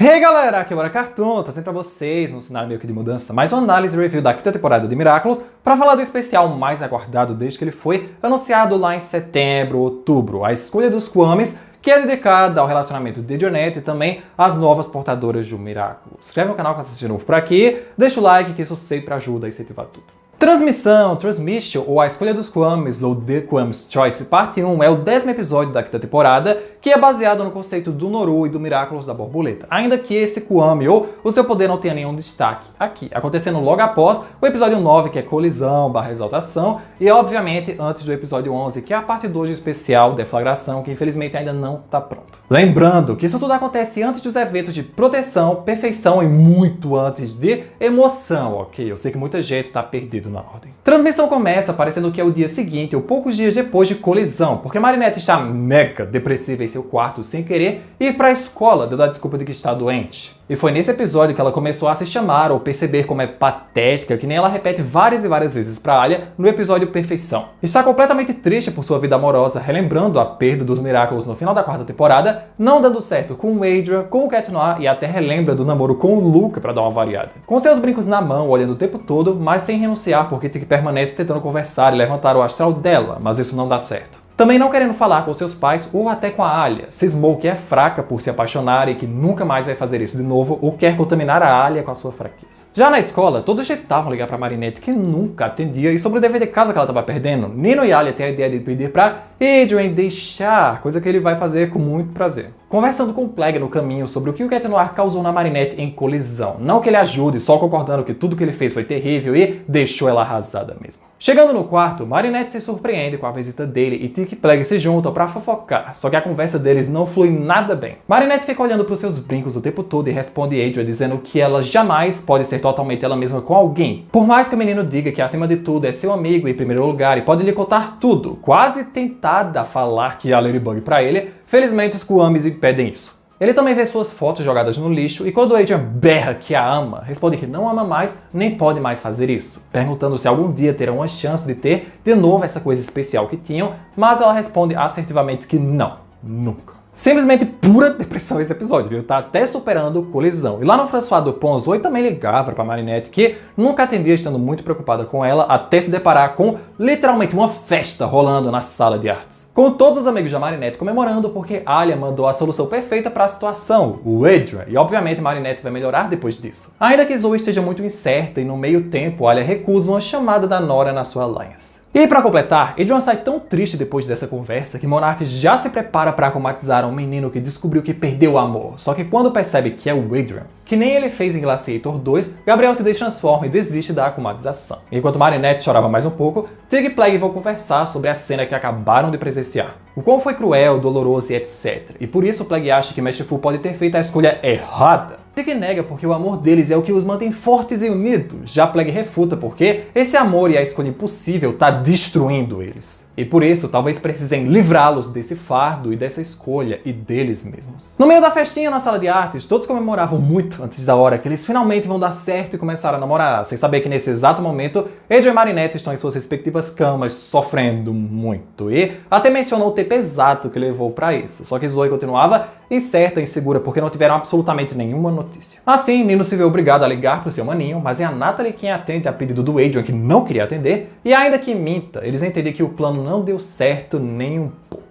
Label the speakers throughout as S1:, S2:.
S1: Hey galera, aqui é o Bora Cartoon, tá sempre pra vocês, num cenário meio que de mudança, mais uma análise e review da quinta temporada de Miraculous, pra falar do especial mais aguardado desde que ele foi anunciado lá em setembro, outubro, a escolha dos Kwamis, que é dedicada ao relacionamento de Jonette e também às novas portadoras do Miraculous. Se inscreve no canal que assiste de novo por aqui, deixa o like que isso sempre ajuda a incentivar tudo. Transmission, ou A Escolha dos Kwamis, ou The Kwamis Choice, parte 1, é o 10º episódio da quinta temporada, que é baseado no conceito do Noru e do Miraculous da Borboleta, ainda que esse Kwami, ou o seu poder, não tenha nenhum destaque aqui, acontecendo logo após o episódio 9, que é Colisão / Exaltação, e obviamente antes do episódio 11, que é a parte 2 do especial Deflagração, que infelizmente ainda não está pronto. Lembrando que isso tudo acontece antes dos eventos de proteção, perfeição e muito antes de emoção, ok? Eu sei que muita gente está perdido na ordem. Transmissão começa parecendo que é o dia seguinte ou poucos dias depois de Colisão, porque Marinette está mega depressiva em seu quarto sem querer ir para a escola, dando a desculpa de que está doente. E foi nesse episódio que ela começou a se chamar ou perceber como é patética, que nem ela repete várias e várias vezes pra Alia no episódio Perfeição. Está completamente triste por sua vida amorosa, relembrando a perda dos Miraculous no final da quarta temporada, não dando certo com o Adrian, com o Cat Noir e até relembra do namoro com o Luca pra dar uma variada. Com seus brincos na mão, olhando o tempo todo, mas sem renunciar porque Tic permanece tentando conversar e levantar o astral dela, mas isso não dá certo. Também não querendo falar com seus pais ou até com a Alia. Cismou que é fraca por se apaixonar e que nunca mais vai fazer isso de novo ou quer contaminar a Alia com a sua fraqueza. Já na escola, todos tentavam ligar pra Marinette, que nunca atendia, e sobre o dever de casa que ela estava perdendo, Nino e Alia têm a ideia de pedir pra Adrian deixar, coisa que ele vai fazer com muito prazer. Conversando com o Plague no caminho sobre o que o Cat Noir causou na Marinette em Colisão. Não que ele ajude, só concordando que tudo que ele fez foi terrível e deixou ela arrasada mesmo. Chegando no quarto, Marinette se surpreende com a visita dele e Tic e Plague se juntam pra fofocar, só que a conversa deles não flui nada bem. Marinette fica olhando pros seus brincos o tempo todo e responde Adrian dizendo que ela jamais pode ser totalmente ela mesma com alguém. Por mais que o menino diga que acima de tudo é seu amigo em primeiro lugar e pode lhe contar tudo, quase tentada a falar que há Ladybug pra ele, felizmente os Kwamis impedem isso. Ele também vê suas fotos jogadas no lixo e quando Adrian berra que a ama, responde que não ama mais nem pode mais fazer isso, perguntando se algum dia terão uma chance de ter de novo essa coisa especial que tinham, mas ela responde assertivamente que não, nunca. Simplesmente pura depressão esse episódio, viu? Tá até superando Colisão. E lá no François Dupont, Zoe também ligava pra Marinette, que nunca atendia, estando muito preocupada com ela, até se deparar com literalmente uma festa rolando na sala de artes. Com todos os amigos da Marinette comemorando porque Alia mandou a solução perfeita para a situação, o Adrian, e obviamente Marinette vai melhorar depois disso. Ainda que Zoe esteja muito incerta e no meio tempo Alia recusa uma chamada da Nora na sua Alliance. E aí, pra completar, Adrian sai tão triste depois dessa conversa que Monarch já se prepara para acumatizar um menino que descobriu que perdeu o amor. Só que quando percebe que é o Adrian, que nem ele fez em Glaciator 2, Gabriel se destransforma e desiste da acumatização. Enquanto Marinette chorava mais um pouco, Tig e Plague vão conversar sobre a cena que acabaram de presenciar. O quão foi cruel, doloroso e etc. E por isso Plague acha que Mestre Fu pode ter feito a escolha errada. Tig nega porque o amor deles é o que os mantém fortes e unidos. Já Plague refuta porque esse amor e a escolha impossível tá destruindo eles. E por isso, talvez precisem livrá-los desse fardo e dessa escolha e deles mesmos. No meio da festinha na sala de artes, todos comemoravam muito antes da hora que eles finalmente vão dar certo e começar a namorar, sem saber que nesse exato momento, Adrian e Marinette estão em suas respectivas camas, sofrendo muito. E até mencionou o tempo exato que levou pra isso. Só que Zoe continuava incerta e insegura porque não tiveram absolutamente nenhuma notícia. Assim, Nino se vê obrigado a ligar pro seu maninho, mas é a Natalie quem atende a pedido do Adrian, que não queria atender, e ainda que minta, eles entendem que o plano não deu certo nem um pouco.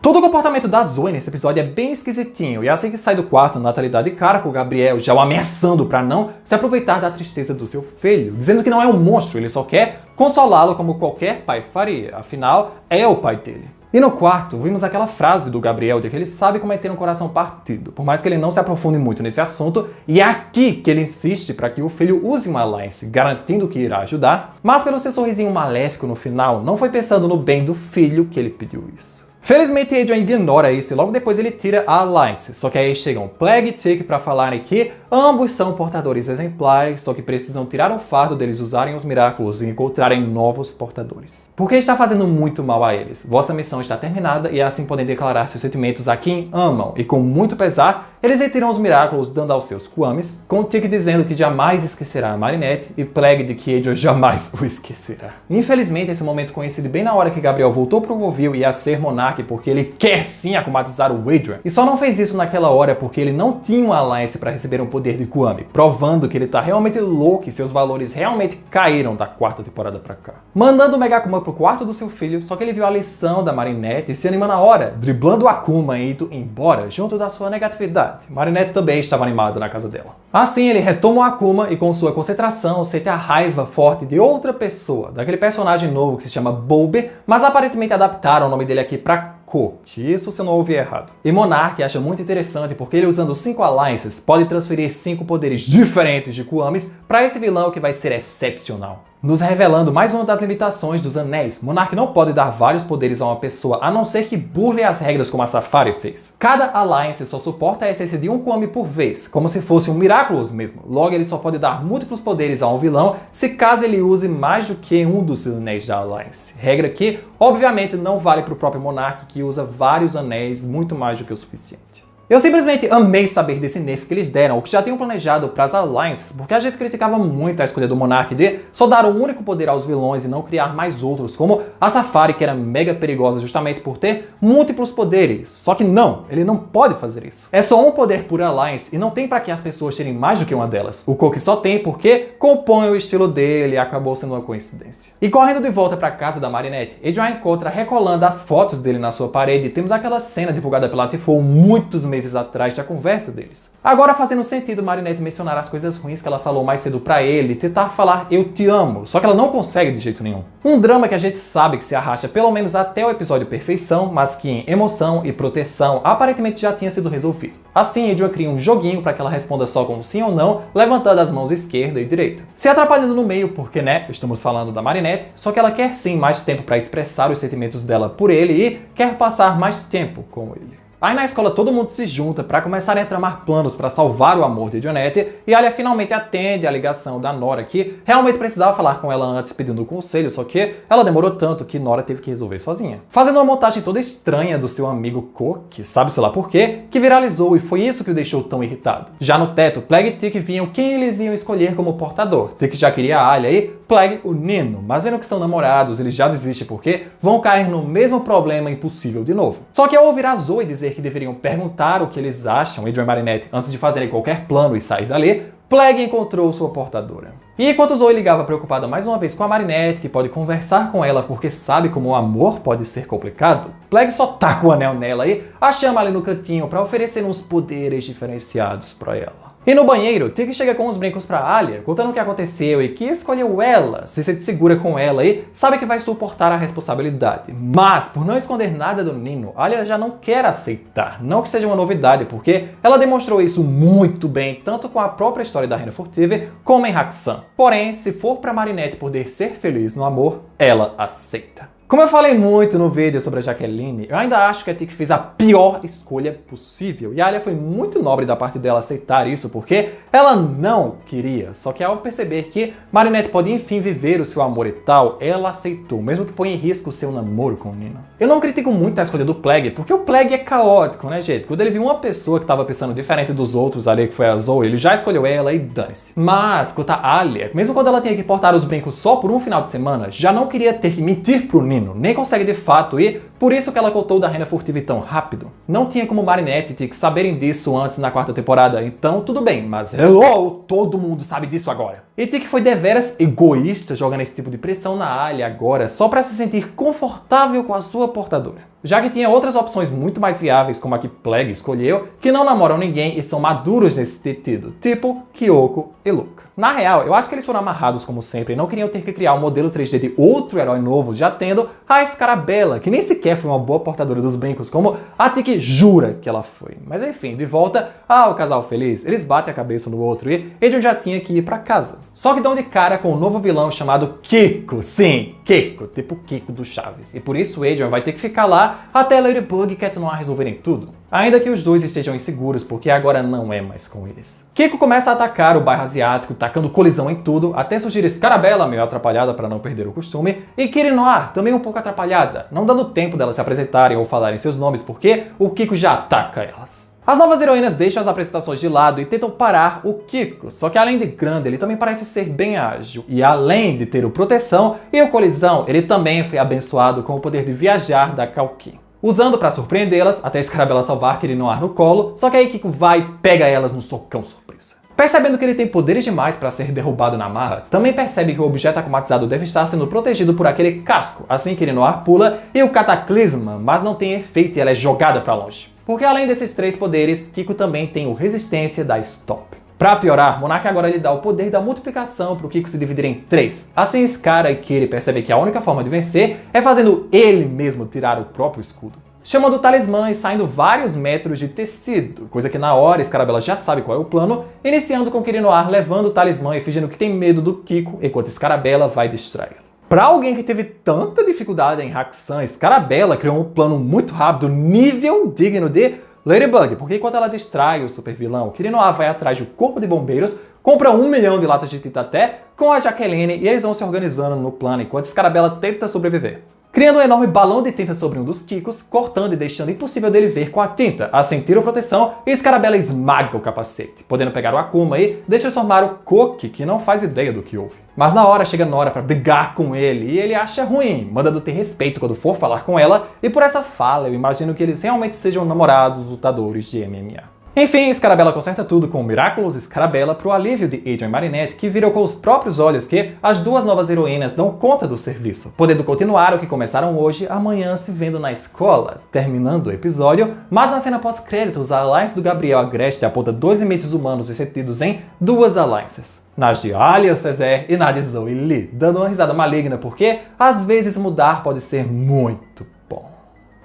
S1: Todo o comportamento da Zoe nesse episódio é bem esquisitinho, e assim que sai do quarto, Natalie dá de cara com o Gabriel, já o ameaçando pra não se aproveitar da tristeza do seu filho, dizendo que não é um monstro, ele só quer consolá-lo como qualquer pai faria, afinal, é o pai dele. E no quarto, vimos aquela frase do Gabriel de que ele sabe como é ter um coração partido, por mais que ele não se aprofunde muito nesse assunto, e é aqui que ele insiste para que o filho use uma Alliance, garantindo que irá ajudar, mas pelo seu sorrisinho maléfico no final, não foi pensando no bem do filho que ele pediu isso. Felizmente, Adrian ignora isso e logo depois ele tira a Alliance, só que aí chegam Plague e Tic para falarem que ambos são portadores exemplares, só que precisam tirar o fardo deles usarem os Miraculous e encontrarem novos portadores. Porque está fazendo muito mal a eles. Vossa missão está terminada e assim podem declarar seus sentimentos a quem amam, e com muito pesar, eles retiram os Miraculous dando aos seus Kwamis, com Tic dizendo que jamais esquecerá a Marinette e Plague de que Adrian jamais o esquecerá. Infelizmente, esse momento coincide bem na hora que Gabriel voltou pro Vovil e ia ser Monarch Monark porque ele quer sim akumatizar o Adrian. E só não fez isso naquela hora porque ele não tinha uma Alliance para receber um poder de Kwame, provando que ele tá realmente louco e seus valores realmente caíram da quarta temporada pra cá. Mandando o Mega Akuma pro quarto do seu filho, só que ele viu a lição da Marinette e se anima na hora, driblando o Akuma e indo embora junto da sua negatividade. Marinette também estava animada na casa dela. Assim, ele retoma o Akuma e com sua concentração sente a raiva forte de outra pessoa, daquele personagem novo que se chama Bulber, mas aparentemente adaptaram o nome dele aqui pra Cook. Isso se eu não ouvi errado. E Monark acha muito interessante porque ele usando 5 Alliances pode transferir 5 poderes diferentes de Kwames para esse vilão que vai ser excepcional. Nos revelando mais uma das limitações dos anéis, Monark não pode dar vários poderes a uma pessoa a não ser que burle as regras como a Safari fez. Cada Alliance só suporta a essência de um Kwame por vez, como se fosse um Miraculous mesmo. Logo, ele só pode dar múltiplos poderes a um vilão se caso ele use mais do que um dos anéis da Alliance. Regra que, obviamente, não vale para o próprio Monark, que usa vários anéis, muito mais do que o suficiente. Eu simplesmente amei saber desse nerf que eles deram, o que já tinham planejado para as Alliances, porque a gente criticava muito a escolha do Monark de só dar um único poder aos vilões e não criar mais outros, como a Safari, que era mega perigosa justamente por ter múltiplos poderes. Só que não, ele não pode fazer isso. É só um poder por Alliance e não tem para que as pessoas terem mais do que uma delas. O Cook só tem porque compõe o estilo dele e acabou sendo uma coincidência. E correndo de volta para casa da Marinette, Adrian encontra recolando as fotos dele na sua parede e temos aquela cena divulgada pela Tifo muitos meses atrás da conversa deles. Agora fazendo sentido Marinette mencionar as coisas ruins que ela falou mais cedo pra ele e tentar falar eu te amo, só que ela não consegue de jeito nenhum. Um drama que a gente sabe que se arrasta pelo menos até o episódio Perfeição, mas que em emoção e proteção aparentemente já tinha sido resolvido. Assim, Adrian cria um joguinho para que ela responda só com sim ou não, levantando as mãos esquerda e direita. Se atrapalhando no meio porque, né, estamos falando da Marinette, só que ela quer sim mais tempo para expressar os sentimentos dela por ele e quer passar mais tempo com ele. Aí na escola todo mundo se junta para começarem a tramar planos para salvar o amor de Dionette e Alia finalmente atende a ligação da Nora que realmente precisava falar com ela antes pedindo conselho, só que ela demorou tanto que Nora teve que resolver sozinha. Fazendo uma montagem toda estranha do seu amigo Cook, sabe-se lá por quê, que viralizou e foi isso que o deixou tão irritado. Já no teto, Plague e Tick viam quem eles iam escolher como portador. Tick já queria a Alia e Plague o Nino, mas vendo que são namorados, eles já desistem porque vão cair no mesmo problema impossível de novo. Só que ao ouvir a Zoe dizer que deveriam perguntar o que eles acham, Adrian e Marinette, antes de fazerem qualquer plano e sair dali, Plague encontrou sua portadora. E enquanto Zoe ligava preocupada mais uma vez com a Marinette, que pode conversar com ela porque sabe como o amor pode ser complicado, Plague só taca o anel nela e a chama ali no cantinho para oferecer uns poderes diferenciados para ela. E no banheiro, Tick chega com os brincos pra Alia, contando o que aconteceu e que escolheu ela, se sente segura com ela e sabe que vai suportar a responsabilidade. Mas, por não esconder nada do Nino, Alia já não quer aceitar. Não que seja uma novidade, porque ela demonstrou isso muito bem, tanto com a própria história da Reina Furtive, como em Hakusan. Porém, se for pra Marinette poder ser feliz no amor, ela aceita. Como eu falei muito no vídeo sobre a Jaqueline, eu ainda acho que a Tick fez a pior escolha possível. E a Alia foi muito nobre da parte dela aceitar isso, porque ela não queria. Só que ao perceber que Marinette pode enfim viver o seu amor e tal, ela aceitou, mesmo que ponha em risco o seu namoro com o Nino. Eu não critico muito a escolha do Plague, porque o Plague é caótico, né, gente? Quando ele viu uma pessoa que tava pensando diferente dos outros ali, que foi a Zoe, ele já escolheu ela e dane-se. Mas, quanto a Alia, mesmo quando ela tinha que portar os brincos só por um final de semana, já não queria ter que mentir pro Nino. Nem consegue de fato e por isso que ela contou da Reina Furtive tão rápido. Não tinha como Marinette e Tick saberem disso antes na quarta temporada, então tudo bem, mas hello, todo mundo sabe disso agora. E Tick foi deveras egoísta jogando esse tipo de pressão na Alia agora só para se sentir confortável com a sua portadora. Já que tinha outras opções muito mais viáveis, como a que Plague escolheu, que não namoram ninguém e são maduros nesse sentido, tipo Kyoko e Luca. Na real, eu acho que eles foram amarrados como sempre e não queriam ter que criar um modelo 3D de outro herói novo, já tendo a Scarabella, que nem sequer foi uma boa portadora dos brincos, como a Tick jura que ela foi. Mas enfim, de volta ao casal feliz, eles batem a cabeça no outro e Adrian já tinha que ir pra casa. Só que dão de cara com um novo vilão chamado Kiko. Sim, Kiko, tipo Kiko do Chaves. E por isso Adrian vai ter que ficar lá até Ladybug e Cat Noir resolverem tudo. Ainda que os dois estejam inseguros, porque agora não é mais com eles. Kiko começa a atacar o bairro asiático, tacando colisão em tudo, até surgir Scarabella, meio atrapalhada para não perder o costume, e Kiri Noir, também um pouco atrapalhada, não dando tempo delas se apresentarem ou falarem seus nomes, porque o Kiko já ataca elas. As novas heroínas deixam as apresentações de lado e tentam parar o Kiko, só que além de grande, ele também parece ser bem ágil. E além de ter o proteção e o colisão, ele também foi abençoado com o poder de viajar da Kalki. usando pra surpreendê-las, até a Scarabella salvar Kirinoar no colo, só que aí Kiko vai e pega elas no socão surpresa. Percebendo que ele tem poderes demais para ser derrubado na marra, também percebe que o objeto akumatizado deve estar sendo protegido por aquele casco, assim que Kirinoar pula e o Cataclisma, mas não tem efeito e ela é jogada para longe. Porque além desses 3 poderes, Kiko também tem o Resistência da Stop. Pra piorar, Monark agora lhe dá o poder da multiplicação para o Kiko se dividir em 3. Assim Scara e Kiri percebem que a única forma de vencer é fazendo ele mesmo tirar o próprio escudo. Chamando o talismã e saindo vários metros de tecido, coisa que na hora Scarabella já sabe qual é o plano, iniciando com Kirinoar levando o talismã e fingindo que tem medo do Kiko, enquanto Scarabella vai distraí-lo. Pra alguém que teve tanta dificuldade em Hakusan, Scarabella criou um plano muito rápido, nível digno de Ladybug, porque enquanto ela distrai o super vilão, Kirinoar vai atrás do corpo de bombeiros, compra 1 milhão de latas de tinta até com a Jaqueline e eles vão se organizando no plano enquanto Scarabella tenta sobreviver. Criando um enorme balão de tinta sobre um dos Kikos, cortando e deixando impossível dele ver com a tinta. Assim tira a proteção e Scarabella esmaga o capacete, podendo pegar o Akuma e transformar o Koki, que não faz ideia do que houve. Mas na hora chega Nora pra brigar com ele e ele acha ruim, mandando ter respeito quando for falar com ela, e por essa fala eu imagino que eles realmente sejam namorados lutadores de MMA. Enfim, Scarabella conserta tudo com Miraculous Scarabella pro alívio de Adrian e Marinette, que viram com os próprios olhos que as 2 novas heroínas dão conta do serviço, podendo continuar o que começaram hoje, amanhã se vendo na escola. Terminando o episódio, mas na cena pós-créditos, a Alliance do Gabriel Agreste aponta 2 limites humanos ressentidos em 2 alliances. Na de Alia Césaire e na de Zoe Lee, dando uma risada maligna porque às vezes mudar pode ser muito bom.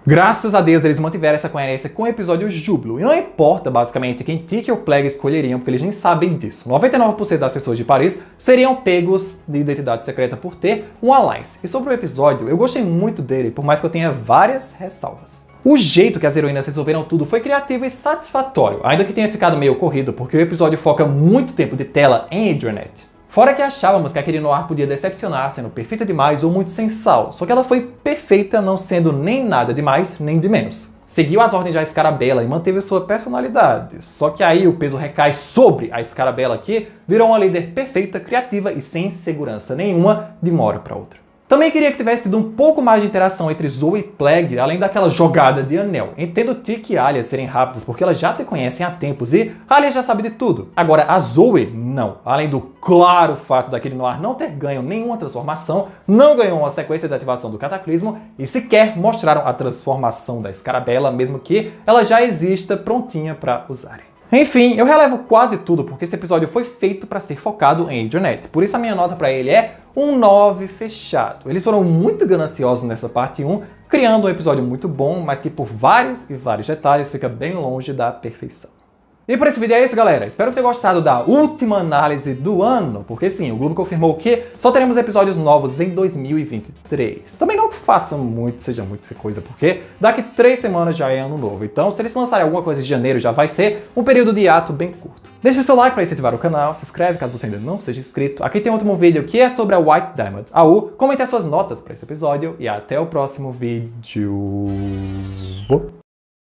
S1: Graças a Deus eles mantiveram essa coerência com o episódio Júbilo, e não importa basicamente quem Tiki ou Plague escolheriam, porque eles nem sabem disso. 99% das pessoas de Paris seriam pegos de identidade secreta por ter um Alliance. E sobre o episódio, eu gostei muito dele, por mais que eu tenha várias ressalvas. O jeito que as heroínas resolveram tudo foi criativo e satisfatório, ainda que tenha ficado meio corrido, porque o episódio foca muito tempo de tela em Adrianette. Fora que achávamos que a Kirinoar podia decepcionar sendo perfeita demais ou muito sem sal, só que ela foi perfeita não sendo nem nada de mais nem de menos. Seguiu as ordens da Scarabella e manteve sua personalidade, só que aí o peso recai sobre a Scarabella que virou uma líder perfeita, criativa e sem segurança nenhuma de uma hora para outra. Também queria que tivesse tido um pouco mais de interação entre Zoe e Plague, além daquela jogada de anel. Entendo Tiki e Alia serem rápidas porque elas já se conhecem há tempos e Alia já sabe de tudo. Agora, a Zoe, não. Além do claro fato da Kirinoar não ter ganho nenhuma transformação, não ganhou uma sequência de ativação do Cataclismo e sequer mostraram a transformação da Scarabella, mesmo que ela já exista prontinha para usarem. Enfim, eu relevo quase tudo porque esse episódio foi feito para ser focado em Adrianette. Por isso a minha nota para ele é um 9 fechado. Eles foram muito gananciosos nessa parte 1, criando um episódio muito bom, mas que por vários e vários detalhes fica bem longe da perfeição. E por esse vídeo é isso, galera. Espero que tenham gostado da última análise do ano, porque sim, o Globo confirmou que só teremos episódios novos em 2023. Também não que faça muito, seja muita coisa, porque daqui 3 semanas já é ano novo. Então, se eles lançarem alguma coisa em janeiro, já vai ser um período de hiato bem curto. Deixe seu like para incentivar o canal, se inscreve caso você ainda não seja inscrito. Aqui tem um último vídeo que é sobre a White Diamond AU. Comente as suas notas para esse episódio e até o próximo vídeo.